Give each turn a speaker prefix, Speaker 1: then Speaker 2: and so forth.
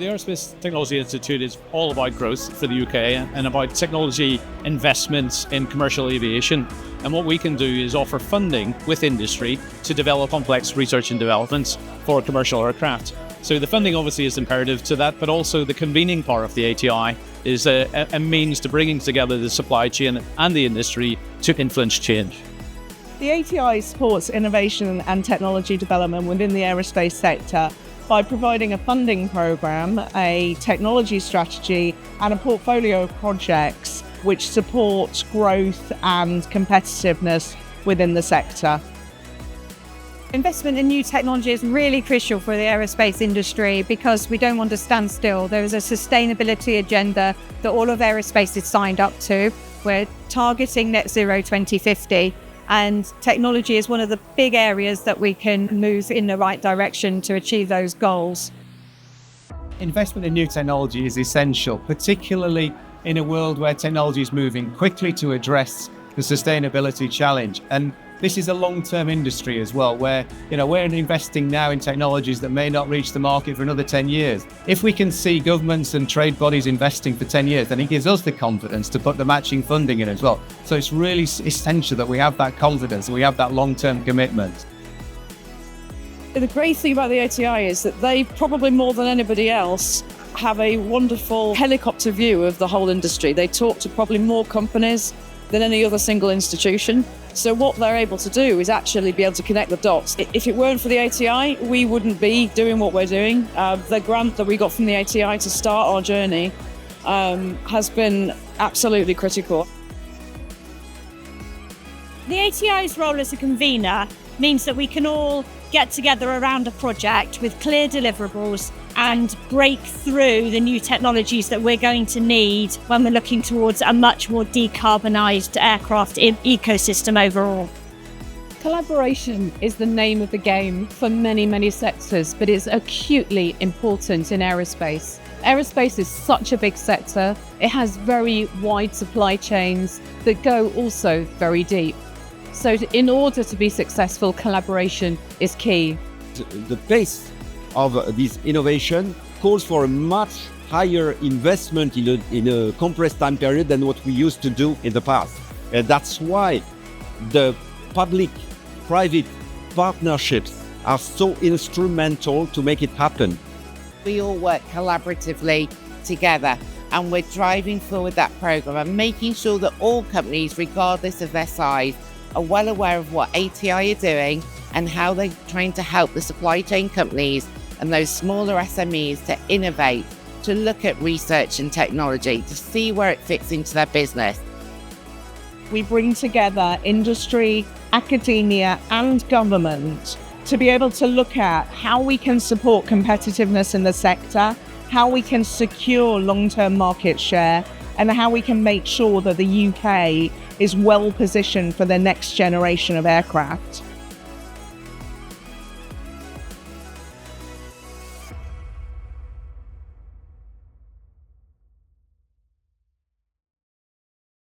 Speaker 1: The Aerospace Technology Institute is all about growth for the UK and about technology investments in commercial aviation. And what we can do is offer funding with industry to develop complex research and developments for commercial aircraft. So the funding obviously is imperative to that, but also the convening part of the ATI is a means to bringing together the supply chain and the industry to influence change.
Speaker 2: The ATI supports innovation and technology development within the aerospace sector by providing a funding programme, a technology strategy and a portfolio of projects which support growth and competitiveness within the sector.
Speaker 3: Investment in new technology is really crucial for the aerospace industry because we don't want to stand still. There is a sustainability agenda that all of aerospace is signed up to. We're targeting net zero 2050, and technology is one of the big areas that we can move in the right direction to achieve those goals.
Speaker 4: Investment in new technology is essential, particularly in a world where technology is moving quickly to address the sustainability challenge. And this is a long-term industry as well, where we're investing now in technologies that may not reach the market for another 10 years. If we can see governments and trade bodies investing for 10 years, then it gives us the confidence to put the matching funding in as well. So it's really essential that we have that confidence, we have that long-term commitment.
Speaker 2: The great thing about the ATI is that they, probably more than anybody else, have a wonderful helicopter view of the whole industry. They talk to probably more companies than any other single institution. So what they're able to do is actually be able to connect the dots. If it weren't for the ATI, we wouldn't be doing what we're doing. The grant that we got from the ATI to start our journey has been absolutely critical.
Speaker 5: The ATI's role as a convener means that we can all get together around a project with clear deliverables and break through the new technologies that we're going to need when we're looking towards a much more decarbonised aircraft ecosystem overall.
Speaker 6: Collaboration is the name of the game for many, many sectors, but it's acutely important in aerospace. Aerospace is such a big sector. It has very wide supply chains that go also very deep. So in order to be successful, collaboration is key.
Speaker 7: The pace of this innovation calls for a much higher investment in a compressed time period than what we used to do in the past. And that's why the public-private partnerships are so instrumental to make it happen.
Speaker 8: We all work collaboratively together, and we're driving forward that programme and making sure that all companies, regardless of their size, are well aware of what ATI are doing and how they're trying to help the supply chain companies and those smaller SMEs to innovate, to look at research and technology, to see where it fits into their business.
Speaker 2: We bring together industry, academia and government to be able to look at how we can support competitiveness in the sector, how we can secure long-term market share, and how we can make sure that the UK is well positioned for the next generation of aircraft.